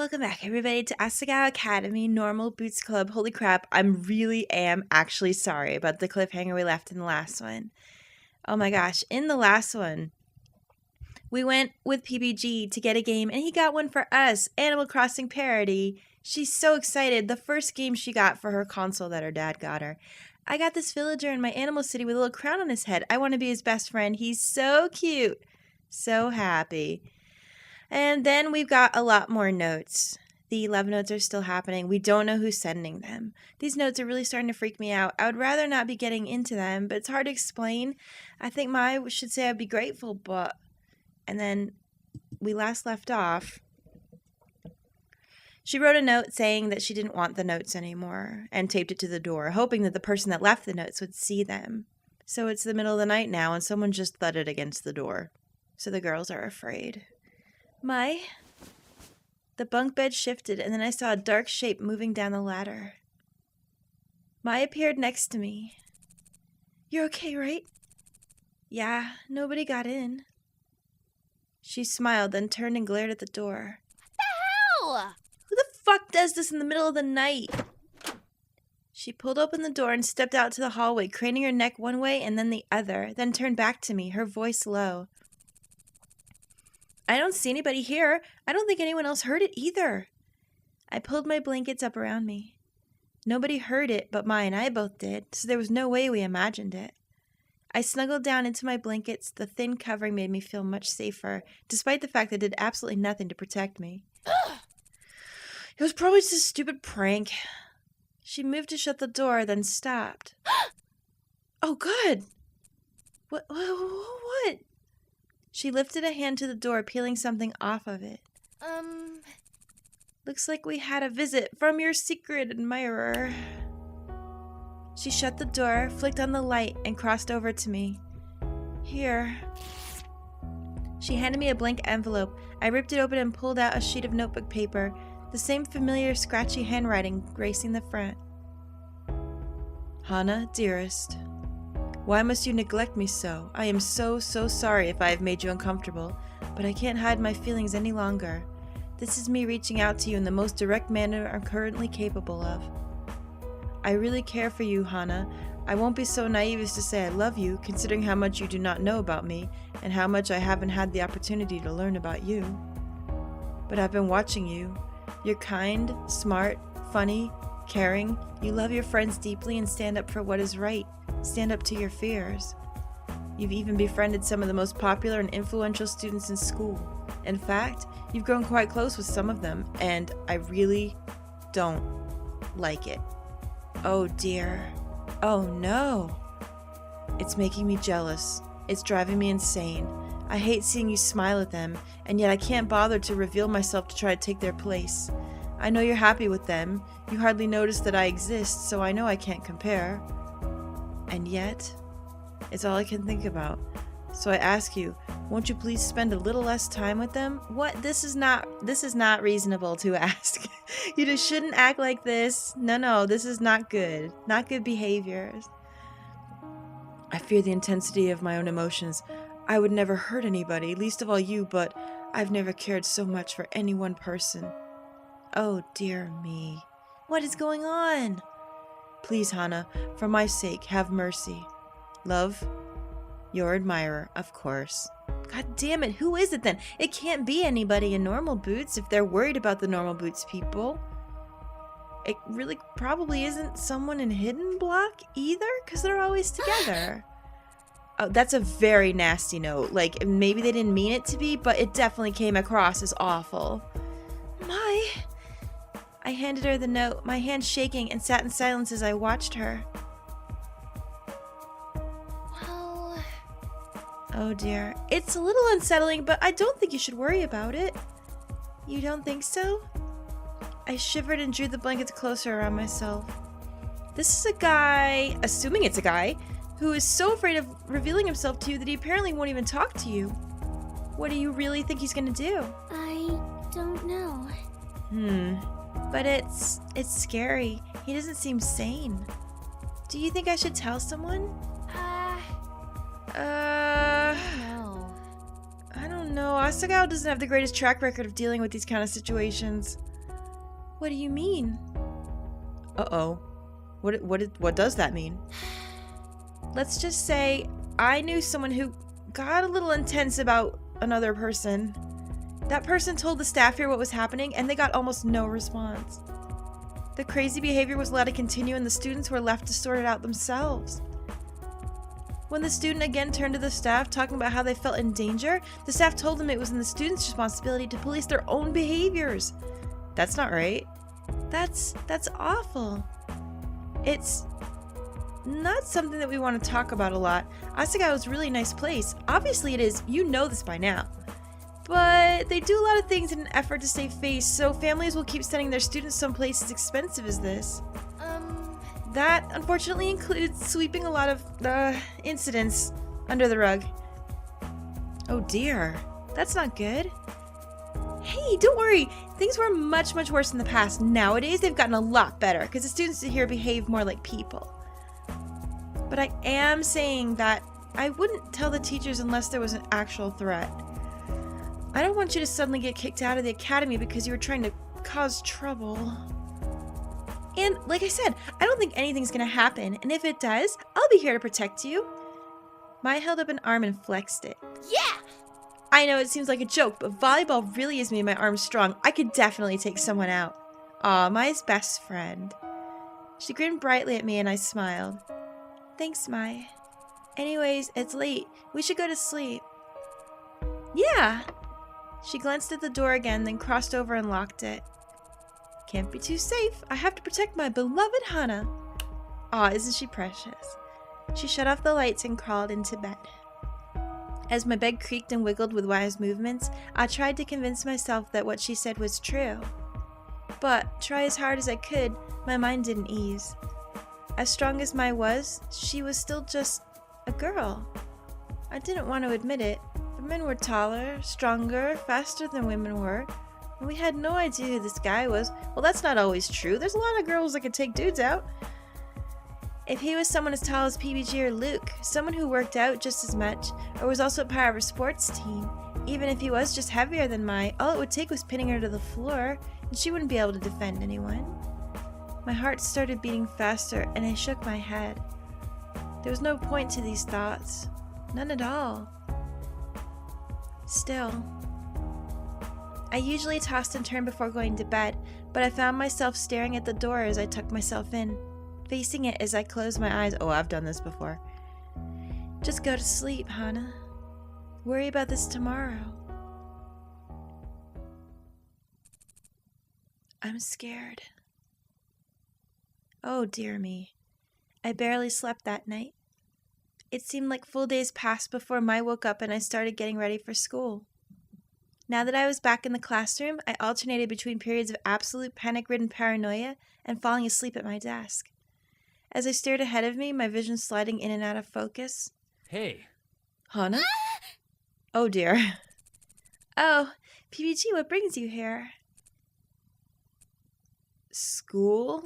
Welcome back, everybody, to Asagao Academy Normal Boots Club. Holy crap, I really am actually sorry about the cliffhanger we left in the last one. Oh my gosh, in the last one, we went with PBG to get a game, and he got one for us, Animal Crossing parody. She's so excited, the first game she got for her console that her dad got her. I got this villager in my animal city with a little crown on his head. I want to be his best friend. He's so cute. So happy. And then we've got a lot more notes. The love notes are still happening. We don't know who's sending them. These notes are really starting to freak me out. I would rather not be getting into them, but it's hard to explain. I think Mai should say I'd be grateful, but... And then we last left off. She wrote a note saying that she didn't want the notes anymore and taped it to the door, hoping that the person that left the notes would see them. So it's the middle of the night now and someone just thudded against the door. So the girls are afraid. Mai? The bunk bed shifted, and then I saw a dark shape moving down the ladder. Mai appeared next to me. You're okay, right? Yeah, nobody got in. She smiled, then turned and glared at the door. What the hell? Who the fuck does this in the middle of the night? She pulled open the door and stepped out to the hallway, craning her neck one way and then the other, then turned back to me, her voice low. I don't see anybody here. I don't think anyone else heard it either. I pulled my blankets up around me. Nobody heard it, but Mai and I both did, so there was no way we imagined it. I snuggled down into my blankets. The thin covering made me feel much safer, despite the fact that it did absolutely nothing to protect me. It was probably just a stupid prank. She moved to shut the door, then stopped. Oh, good. What? She lifted a hand to the door, peeling something off of it. Looks like we had a visit from your secret admirer. She shut the door, flicked on the light, and crossed over to me. Here. She handed me a blank envelope. I ripped it open and pulled out a sheet of notebook paper, the same familiar scratchy handwriting gracing the front. Hana, dearest. Why must you neglect me so? I am so sorry if I have made you uncomfortable, but I can't hide my feelings any longer. This is me reaching out to you in the most direct manner I'm currently capable of. I really care for you, Hana. I won't be so naive as to say I love you, considering how much you do not know about me, and how much I haven't had the opportunity to learn about you. But I've been watching you. You're kind, smart, funny, caring. You love your friends deeply and stand up for what is right. Stand up to your fears. You've even befriended some of the most popular and influential students in school. In fact, you've grown quite close with some of them, and I really don't like it. Oh dear. Oh no. It's making me jealous. It's driving me insane. I hate seeing you smile at them, and yet I can't bother to reveal myself to try to take their place. I know you're happy with them. You hardly notice that I exist, so I know I can't compare. And yet, it's all I can think about. So I ask you, won't you please spend a little less time with them? What? This is not reasonable to ask. You just shouldn't act like this. No, this is not good. Not good behaviors. I fear the intensity of my own emotions. I would never hurt anybody, least of all you, but I've never cared so much for any one person. Oh dear me. What is going on? Please, Hana, for my sake, have mercy. Love, your admirer, of course. God damn it, who is it then? It can't be anybody in Normal Boots if they're worried about the Normal Boots people. It really probably isn't someone in Hidden Block either, because they're always together. Oh, that's a very nasty note. Like, maybe they didn't mean it to be, but it definitely came across as awful. Mai... I handed her the note, my hand shaking, and sat in silence as I watched her. Well... Oh dear. It's a little unsettling, but I don't think you should worry about it. You don't think so? I shivered and drew the blankets closer around myself. This is a guy, assuming it's a guy, who is so afraid of revealing himself to you that he apparently won't even talk to you. What do you really think he's gonna do? I don't know. But it's scary. He doesn't seem sane. Do you think I should tell someone? No. I don't know. Asagao doesn't have the greatest track record of dealing with these kind of situations. What do you mean? Uh-oh. What does that mean? Let's just say I knew someone who got a little intense about another person. That person told the staff here what was happening, and they got almost no response. The crazy behavior was allowed to continue, and the students were left to sort it out themselves. When the student again turned to the staff talking about how they felt in danger, the staff told them it was in the students' responsibility to police their own behaviors. That's not right. That's awful. It's not something that we want to talk about a lot. Asagao is a really nice place. Obviously it is. You know this by now. But they do a lot of things in an effort to save face, so families will keep sending their students someplace as expensive as this. That, unfortunately, includes sweeping a lot of, incidents under the rug. Oh dear. That's not good. Hey, don't worry. Things were much, much worse in the past. Nowadays, they've gotten a lot better, because the students here behave more like people. But I am saying that I wouldn't tell the teachers unless there was an actual threat. I don't want you to suddenly get kicked out of the academy because you were trying to cause trouble. And like I said, I don't think anything's gonna happen, and if it does, I'll be here to protect you. Mai held up an arm and flexed it. Yeah! I know it seems like a joke, but volleyball really has made my arms strong. I could definitely take someone out. Aw, Mai's best friend. She grinned brightly at me and I smiled. Thanks, Mai. Anyways, it's late. We should go to sleep. Yeah! She glanced at the door again, then crossed over and locked it. Can't be too safe. I have to protect my beloved Hana. Aw, isn't she precious? She shut off the lights and crawled into bed. As my bed creaked and wiggled with wise movements, I tried to convince myself that what she said was true. But, try as hard as I could, my mind didn't ease. As strong as Mai was, she was still just a girl. I didn't want to admit it, but men were taller, stronger, faster than women were, and we had no idea who this guy was. Well, that's not always true. There's a lot of girls that could take dudes out. If he was someone as tall as PBG or Luke, someone who worked out just as much, or was also part of her sports team, even if he was just heavier than Mai, all it would take was pinning her to the floor, and she wouldn't be able to defend anyone. My heart started beating faster, and I shook my head. There was no point to these thoughts. None at all. Still, I usually tossed and turned before going to bed, but I found myself staring at the door as I tucked myself in, facing it as I closed my eyes. Oh, I've done this before. Just go to sleep, Hana. Worry about this tomorrow. I'm scared. Oh, dear me. I barely slept that night. It seemed like full days passed before Mai woke up and I started getting ready for school. Now that I was back in the classroom, I alternated between periods of absolute panic-ridden paranoia and falling asleep at my desk. As I stared ahead of me, my vision sliding in and out of focus. Hey. Hana? Oh dear. Oh, PBG, what brings you here? School?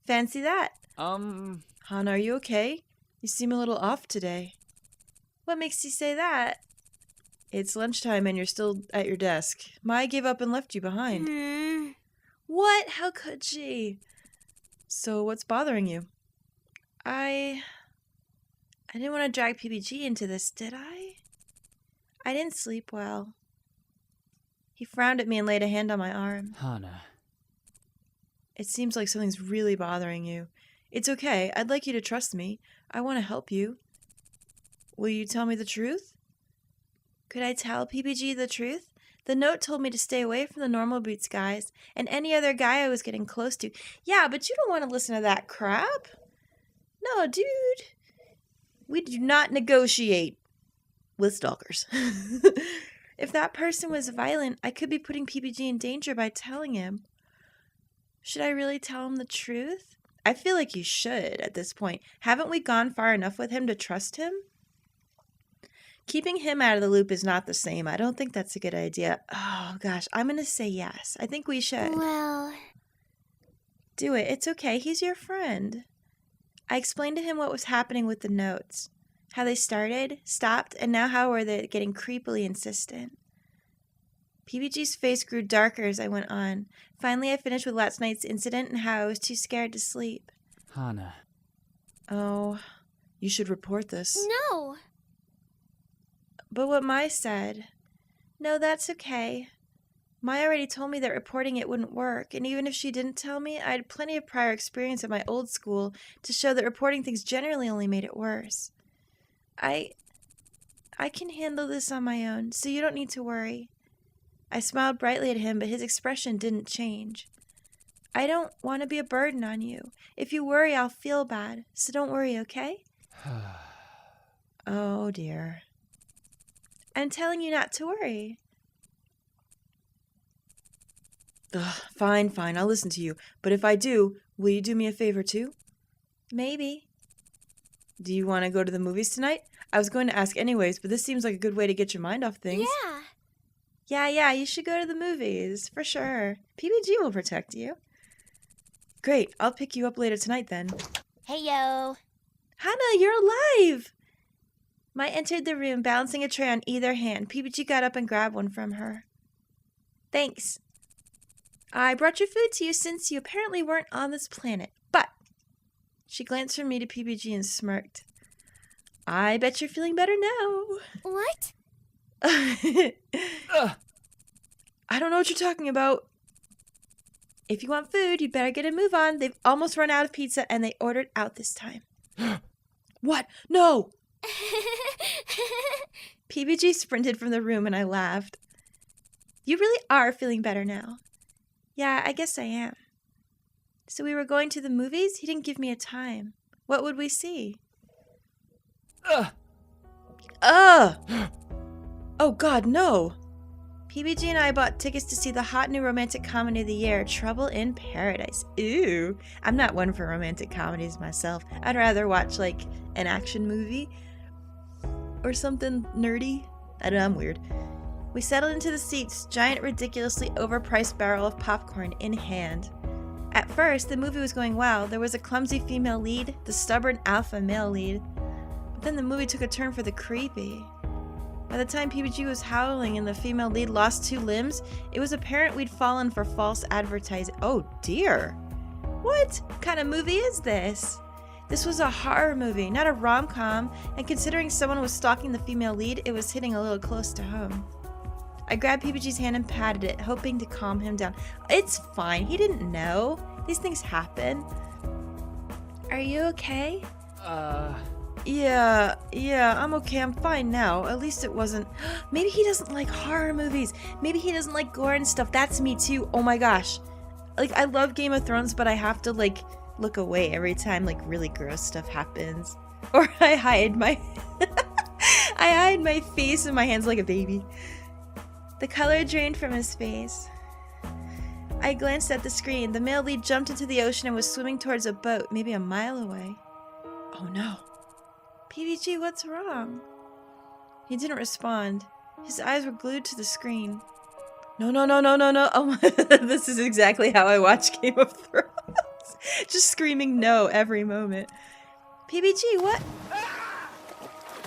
Fancy that. Hana, are you okay? You seem a little off today. What makes you say that? It's lunchtime and you're still at your desk. Mai gave up and left you behind. What? How could she? So what's bothering you? I didn't want to drag PBG into this, did I? I didn't sleep well. He frowned at me and laid a hand on my arm. Hana. It seems like something's really bothering you. It's okay. I'd like you to trust me. I want to help you. Will you tell me the truth? Could I tell PBG the truth? The note told me to stay away from the normal boots guys and any other guy I was getting close to. Yeah, but you don't want to listen to that crap. No, dude. We do not negotiate with stalkers. If that person was violent, I could be putting PBG in danger by telling him. Should I really tell him the truth? I feel like you should at this point. Haven't we gone far enough with him to trust him? Keeping him out of the loop is not the same. I don't think that's a good idea. Oh, gosh. I'm going to say yes. I think we should. Well... Do it. It's okay. He's your friend. I explained to him what was happening with the notes. How they started, stopped, and now how were they getting creepily insistent. PBG's face grew darker as I went on. Finally, I finished with last night's incident and how I was too scared to sleep. Hana. Oh, you should report this. No. But what Mai said... No, that's okay. Mai already told me that reporting it wouldn't work, and even if she didn't tell me, I had plenty of prior experience at my old school to show that reporting things generally only made it worse. I can handle this on my own, so you don't need to worry. I smiled brightly at him, but his expression didn't change. I don't want to be a burden on you. If you worry, I'll feel bad, so don't worry, okay? Oh, dear. I'm telling you not to worry. Ugh, fine, I'll listen to you. But if I do, will you do me a favor too? Maybe. Do you want to go to the movies tonight? I was going to ask anyways, but this seems like a good way to get your mind off things. Yeah, you should go to the movies, for sure. PBG will protect you. Great, I'll pick you up later tonight then. Hey, yo. Hana, you're alive! Mai entered the room, balancing a tray on either hand. PBG got up and grabbed one from her. Thanks. I brought your food to you since you apparently weren't on this planet, but... She glanced from me to PBG and smirked. I bet you're feeling better now. What? I don't know what you're talking about. If you want food, you'd better get a move on. They've almost run out of pizza, and they ordered out this time. What? No! PBG sprinted from the room, and I laughed. You really are feeling better now. Yeah, I guess I am. So we were going to the movies? He didn't give me a time. What would we see? Oh God, no! PBG and I bought tickets to see the hot new romantic comedy of the year, Trouble in Paradise. Ew! I'm not one for romantic comedies myself. I'd rather watch, like, an action movie. Or something nerdy. I don't know, I'm weird. We settled into the seats, giant, ridiculously overpriced barrel of popcorn in hand. At first, the movie was going well. There was a clumsy female lead, the stubborn alpha male lead. But then the movie took a turn for the creepy. By the time PBG was howling and the female lead lost 2 limbs, it was apparent we'd fallen for false advertising. Oh dear! What kind of movie is this? This was a horror movie, not a rom-com, and considering someone was stalking the female lead, it was hitting a little close to home. I grabbed PBG's hand and patted it, hoping to calm him down. It's fine, he didn't know. These things happen. Are you okay? Yeah, I'm okay. I'm fine now. At least it wasn't... Maybe he doesn't like horror movies. Maybe he doesn't like gore and stuff. That's me too. Oh my gosh. Like, I love Game of Thrones, but I have to, like, look away every time, like, really gross stuff happens. Or I hide my... I hide my face in my hands like a baby. The color drained from his face. I glanced at the screen. The male lead jumped into the ocean and was swimming towards a boat, maybe a mile away. Oh no. PBG, what's wrong? He didn't respond. His eyes were glued to the screen. No. Oh, this is exactly how I watch Game of Thrones. Just screaming no every moment. PBG, what?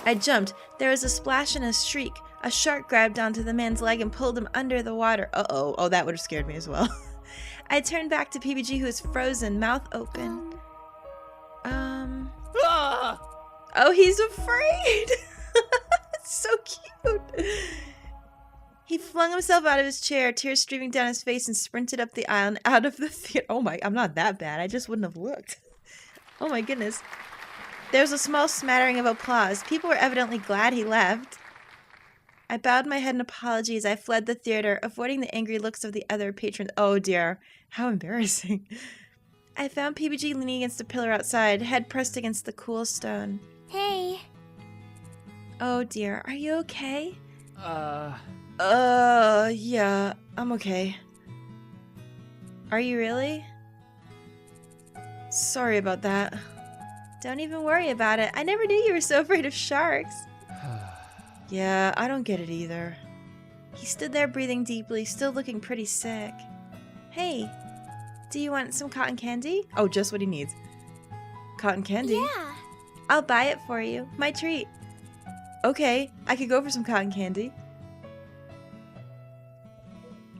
I jumped. There was a splash and a shriek. A shark grabbed onto the man's leg and pulled him under the water. Uh-oh. Oh, that would have scared me as well. I turned back to PBG, who was frozen, mouth open. Oh, he's afraid! It's so cute! He flung himself out of his chair, tears streaming down his face, and sprinted up the aisle and out of the theater. Oh my, I'm not that bad. I just wouldn't have looked. Oh my goodness. There was a small smattering of applause. People were evidently glad he left. I bowed my head in apology as I fled the theater, avoiding the angry looks of the other patrons. Oh dear, how embarrassing. I found PBG leaning against a pillar outside, head pressed against the cool stone. Hey. Oh dear, are you okay? Yeah, I'm okay. Are you really? Sorry about that. Don't even worry about it. I never knew you were so afraid of sharks. Yeah, I don't get it either. He stood there breathing deeply, still looking pretty sick. Hey, do you want some cotton candy? Oh, just what he needs. Cotton candy? Yeah. I'll buy it for you. My treat. Okay, I could go for some cotton candy.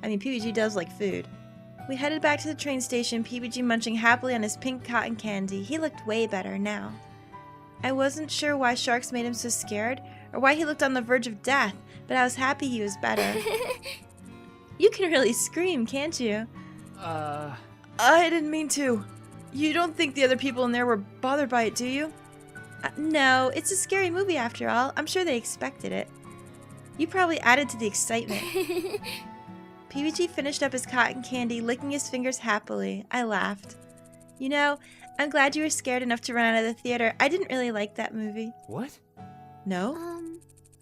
PBG does like food. We headed back to the train station, PBG munching happily on his pink cotton candy. He looked way better now. I wasn't sure why sharks made him so scared, or why he looked on the verge of death, but I was happy he was better. You can really scream, can't you? I didn't mean to. You don't think the other people in there were bothered by it, do you? No, it's a scary movie after all. I'm sure they expected it. You probably added to the excitement. PBG finished up his cotton candy, licking his fingers happily. I laughed. You know, I'm glad you were scared enough to run out of the theater. I didn't really like that movie. What? No?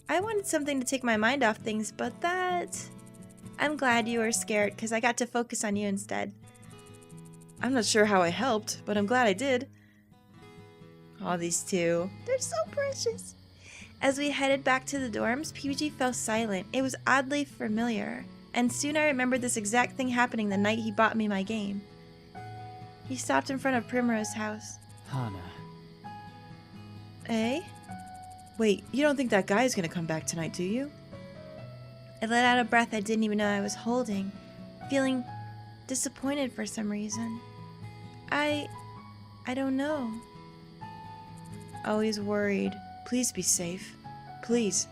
I wanted something to take my mind off things, but that... I'm glad you were scared, because I got to focus on you instead. I'm not sure how I helped, but I'm glad I did. Aw, these two. They're so precious. As we headed back to the dorms, PBG fell silent. It was oddly familiar. And soon I remembered this exact thing happening the night he bought me my game. He stopped in front of Primrose's house. Hana. Eh? Wait, you don't think that guy is gonna come back tonight, do you? I let out a breath I didn't even know I was holding, feeling disappointed for some reason. I don't know. Always worried. Please be safe. Please.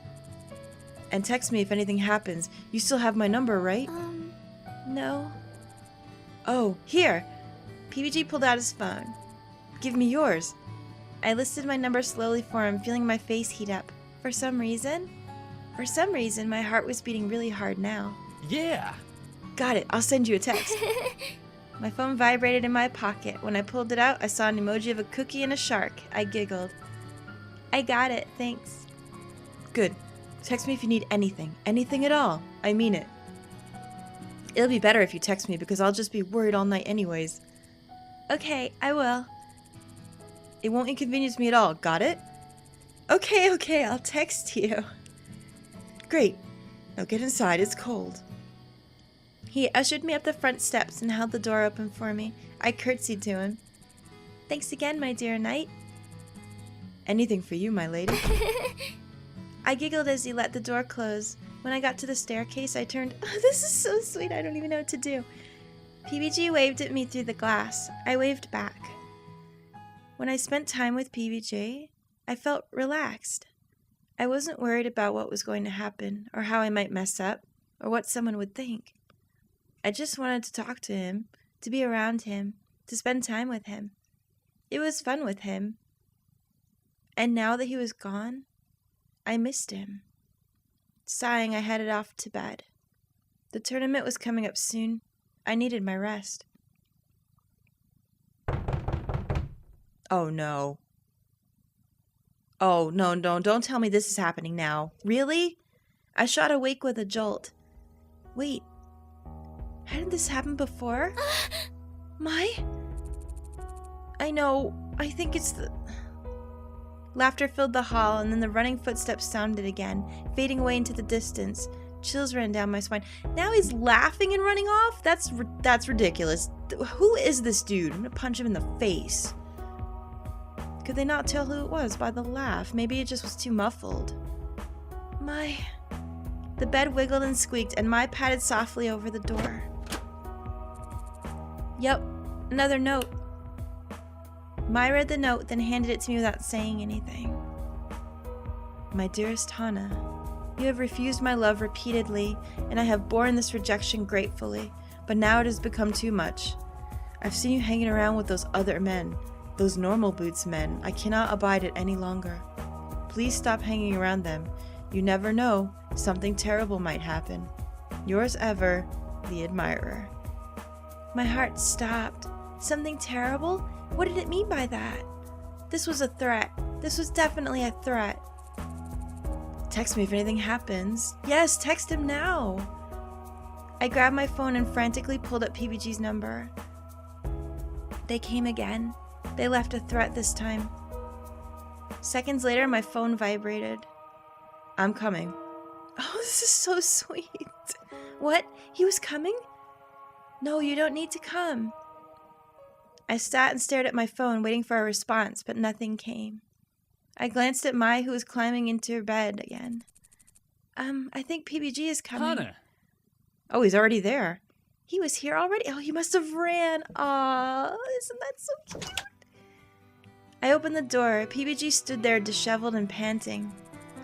And text me if anything happens. You still have my number, right? No. Oh, here! PBG pulled out his phone. Give me yours. I listed my number slowly for him, feeling my face heat up. For some reason, my heart was beating really hard now. Yeah! Got it, I'll send you a text. My phone vibrated in my pocket. When I pulled it out, I saw an emoji of a cookie and a shark. I giggled. I got it, thanks. Good. Text me if you need anything. Anything at all. I mean it. It'll be better if you text me because I'll just be worried all night anyways. Okay, I will. It won't inconvenience me at all, got it? Okay, I'll text you. Great. Now get inside, it's cold. He ushered me up the front steps and held the door open for me. I curtsied to him. Thanks again, my dear knight. Anything for you, my lady. I giggled as he let the door close. When I got to the staircase, I turned. Oh, this is so sweet, I don't even know what to do. PBG waved at me through the glass. I waved back. When I spent time with PBG, I felt relaxed. I wasn't worried about what was going to happen, or how I might mess up, or what someone would think. I just wanted to talk to him, to be around him, to spend time with him. It was fun with him. And now that he was gone, I missed him. Sighing, I headed off to bed. The tournament was coming up soon. I needed my rest. Oh no. Oh, no, don't tell me this is happening now. Really? I shot awake with a jolt. Wait. Hadn't this happened before? I know. I think it's the... Laughter filled the hall, and then the running footsteps sounded again, fading away into the distance. Chills ran down my spine. Now he's laughing and running off? That's ridiculous. Who is this dude? I'm gonna punch him in the face. Could they not tell who it was by the laugh? Maybe it just was too muffled. The bed wiggled and squeaked, and Mai patted softly over the door. Yep, another note. Mai read the note, then handed it to me without saying anything. My dearest Hana, you have refused my love repeatedly, and I have borne this rejection gratefully, but now it has become too much. I've seen you hanging around with those other men, those normal boots men. I cannot abide it any longer. Please stop hanging around them. You never know, something terrible might happen. Yours ever, the Admirer. My heart stopped. Something terrible? What did it mean by that? This was a threat. This was definitely a threat. Text me if anything happens. Yes, text him now. I grabbed my phone and frantically pulled up PBG's number. They came again. They left a threat this time. Seconds later, my phone vibrated. I'm coming. Oh, this is so sweet. What? He was coming? No, you don't need to come. I sat and stared at my phone, waiting for a response, but nothing came. I glanced at Mai, who was climbing into her bed again. I think PBG is coming. Hana! Oh, he's already there. He was here already? Oh, he must have ran. Aw, isn't that so cute? I opened the door. PBG stood there disheveled and panting.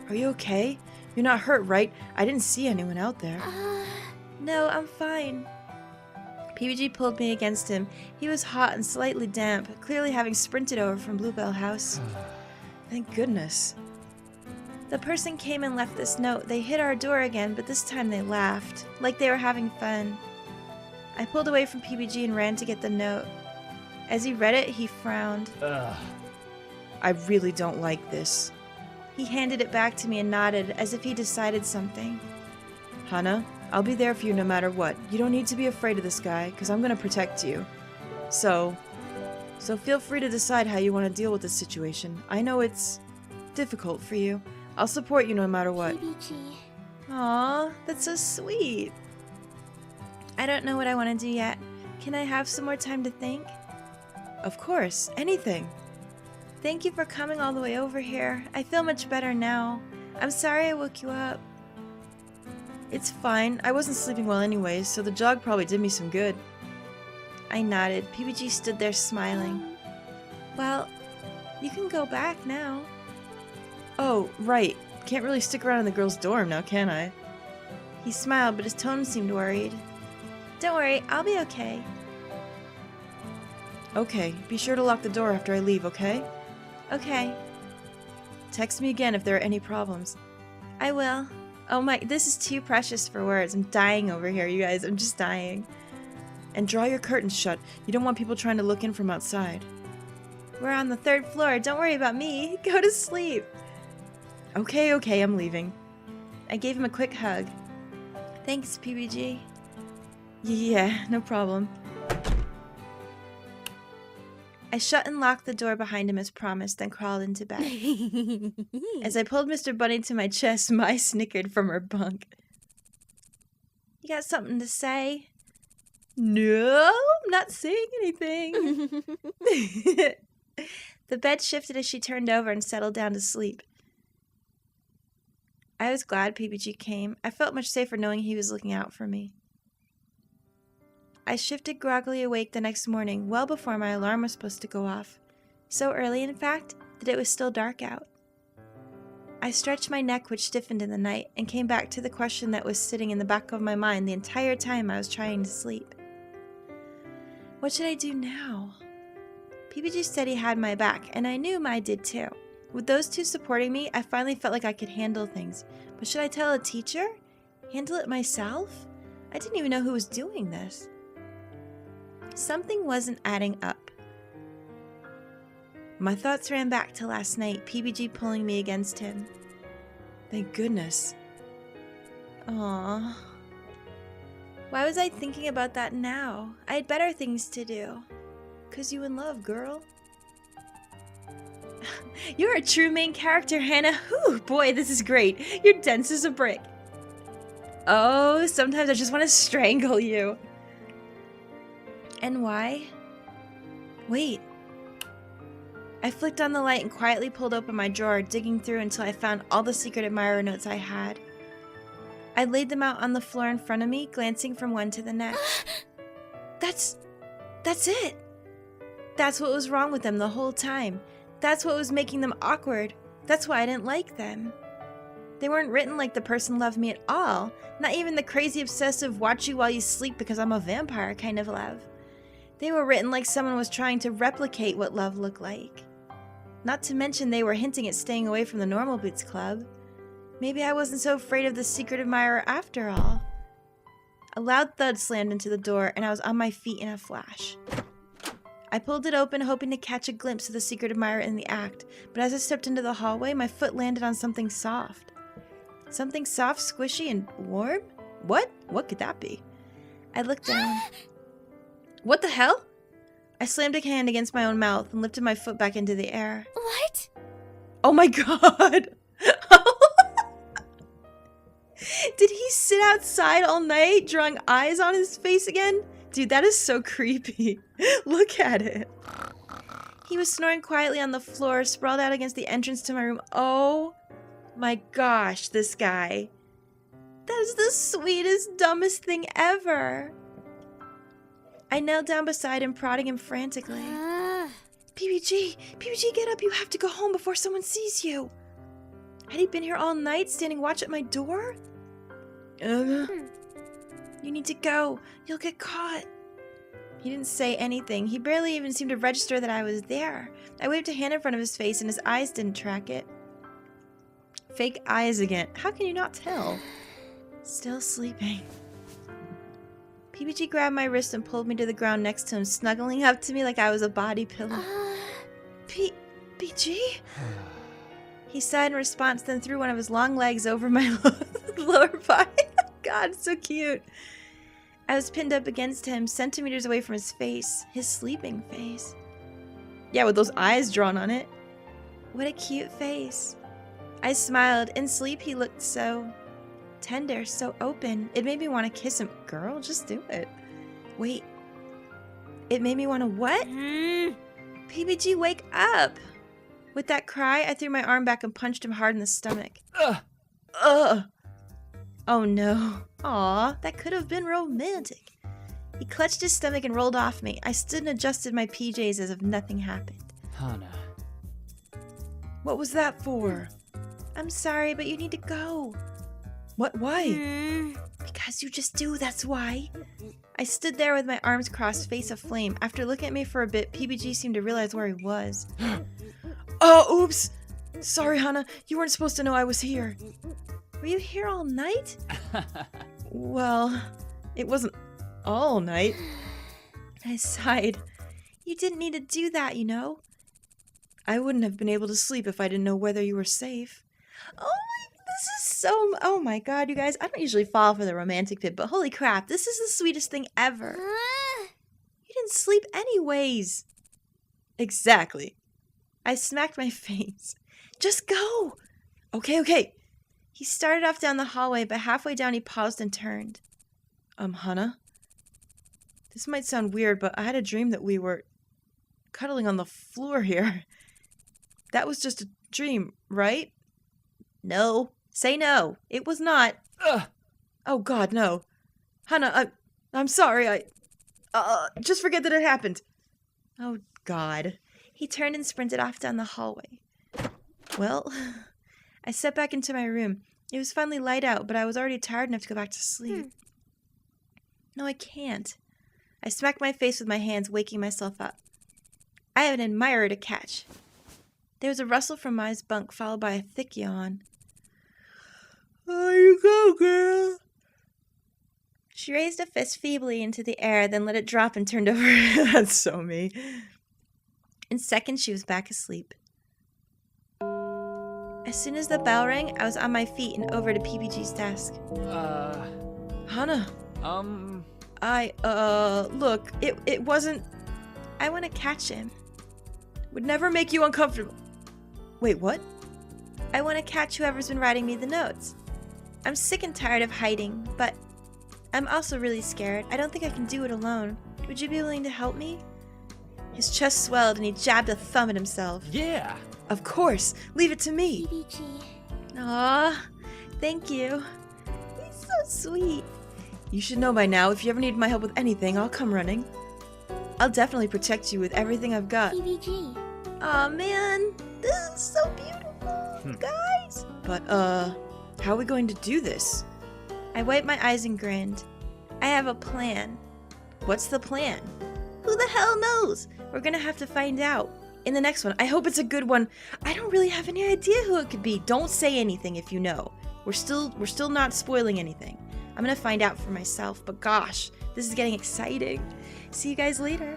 Are you okay? You're not hurt, right? I didn't see anyone out there. No, I'm fine. PBG pulled me against him. He was hot and slightly damp, clearly having sprinted over from Bluebell House. Thank goodness. The person came and left this note. They hit our door again, but this time they laughed, like they were having fun. I pulled away from PBG and ran to get the note. As he read it, he frowned. I really don't like this. He handed it back to me and nodded, as if he decided something. Hana, I'll be there for you no matter what. You don't need to be afraid of this guy, because I'm going to protect you. So feel free to decide how you want to deal with this situation. I know it's difficult for you. I'll support you no matter what. PBG. Aw, that's so sweet. I don't know what I want to do yet. Can I have some more time to think? Of course, anything. Thank you for coming all the way over here. I feel much better now. I'm sorry I woke you up. It's fine. I wasn't sleeping well anyways, so the jog probably did me some good. I nodded. PBG stood there smiling. Well, you can go back now. Oh, right. Can't really stick around in the girls' dorm now, can I? He smiled, but his tone seemed worried. Don't worry, I'll be okay. Okay, be sure to lock the door after I leave, okay? Okay. Text me again if there are any problems. I will. Oh my, this is too precious for words. I'm dying over here, you guys. I'm just dying. And draw your curtains shut. You don't want people trying to look in from outside. We're on the 3rd floor. Don't worry about me. Go to sleep. Okay, I'm leaving. I gave him a quick hug. Thanks, PBG. Yeah, no problem. I shut and locked the door behind him as promised, then crawled into bed. As I pulled Mr. Bunny to my chest, Mai snickered from her bunk. You got something to say? No, I'm not saying anything. The bed shifted as she turned over and settled down to sleep. I was glad PBG came. I felt much safer knowing he was looking out for me. I shifted groggily awake the next morning, well before my alarm was supposed to go off. So early, in fact, that it was still dark out. I stretched my neck, which stiffened in the night, and came back to the question that was sitting in the back of my mind the entire time I was trying to sleep. What should I do now? PBG said he had my back, and I knew Mai did too. With those two supporting me, I finally felt like I could handle things. But should I tell a teacher? Handle it myself? I didn't even know who was doing this. Something wasn't adding up. My thoughts ran back to last night, PBG pulling me against him. Thank goodness. Aww. Why was I thinking about that now? I had better things to do. 'Cause you in love, girl. You're a true main character, Hannah. Whew, boy, this is great. You're dense as a brick. Oh, sometimes I just want to strangle you. And why? Wait. I flicked on the light and quietly pulled open my drawer, digging through until I found all the secret admirer notes I had. I laid them out on the floor in front of me, glancing from one to the next. That's it. That's what was wrong with them the whole time. That's what was making them awkward. That's why I didn't like them. They weren't written like the person loved me at all. Not even the crazy obsessive watch you while you sleep because I'm a vampire kind of love. They were written like someone was trying to replicate what love looked like. Not to mention they were hinting at staying away from the Normal Boots Club. Maybe I wasn't so afraid of the secret admirer after all. A loud thud slammed into the door and I was on my feet in a flash. I pulled it open, hoping to catch a glimpse of the secret admirer in the act, but as I stepped into the hallway, my foot landed on something soft. Something soft, squishy, and warm? What? What could that be? I looked down. What the hell? I slammed a hand against my own mouth and lifted my foot back into the air. What? Oh my god! Did he sit outside all night, drawing eyes on his face again? Dude, that is so creepy. Look at it. He was snoring quietly on the floor, sprawled out against the entrance to my room. Oh my gosh, this guy. That is the sweetest, dumbest thing ever. I knelt down beside him, prodding him frantically. PBG, get up. You have to go home before someone sees you. Had he been here all night, standing watch at my door? You need to go. You'll get caught. He didn't say anything. He barely even seemed to register that I was there. I waved a hand in front of his face and his eyes didn't track it. Fake eyes again. How can you not tell? Still sleeping. PBG grabbed my wrist and pulled me to the ground next to him, snuggling up to me like I was a body pillow. PBG? He sighed in response, then threw one of his long legs over my lower body. God, so cute. I was pinned up against him, centimeters away from his face. His sleeping face. Yeah, with those eyes drawn on it. What a cute face. I smiled. In sleep, he looked so tender, so open. It made me want to kiss him. Girl, just do it. Wait. It made me want to what? PBG, wake up! With that cry, I threw my arm back and punched him hard in the stomach. Ugh! Oh no. Aw, that could have been romantic. He clutched his stomach and rolled off me. I stood and adjusted my PJs as if nothing happened. Hana. What was that for? I'm sorry, but you need to go. What? Why? Because you just do, that's why. I stood there with my arms crossed, face aflame. After looking at me for a bit, PBG seemed to realize where he was. Oh, oops! Sorry, Hana. You weren't supposed to know I was here. Were you here all night? Well, it wasn't all night. I sighed. You didn't need to do that, you know. I wouldn't have been able to sleep if I didn't know whether you were safe. Oh my god, you guys. I don't usually fall for the romantic pit, but holy crap, this is the sweetest thing ever. You didn't sleep anyways. Exactly. I smacked my face. Just go. Okay. He started off down the hallway, but halfway down he paused and turned. Hana? This might sound weird, but I had a dream that we were cuddling on the floor here. That was just a dream, right? No. Say no. It was not. Oh god, no. Hana, I'm sorry. Just forget that it happened. Oh god. He turned and sprinted off down the hallway. Well, I stepped back into my room. It was finally light out, but I was already tired enough to go back to sleep. No, I can't. I smacked my face with my hands, waking myself up. I have an admirer to catch. There was a rustle from Mai's bunk, followed by a thick yawn. There you go, girl. She raised a fist feebly into the air, then let it drop and turned over. That's so me. In seconds, she was back asleep. As soon as the bell rang, I was on my feet and over to PBG's desk. Hana. Look, it wasn't... I want to catch him. Would never make you uncomfortable. Wait, what? I want to catch whoever's been writing me the notes. I'm sick and tired of hiding, but I'm also really scared. I don't think I can do it alone. Would you be willing to help me? His chest swelled and he jabbed a thumb at himself. Yeah! Of course! Leave it to me! PBG. Aw, thank you. He's so sweet. You should know by now, if you ever need my help with anything, I'll come running. I'll definitely protect you with everything I've got. PBG. Aw, man. This is so beautiful, guys. But, how are we going to do this? I wiped my eyes and grinned. I have a plan. What's the plan? Who the hell knows? We're gonna have to find out. In the next one, I hope it's a good one. I don't really have any idea who it could be. Don't say anything if you know. We're still not spoiling anything. I'm gonna find out for myself, but gosh, this is getting exciting. See you guys later.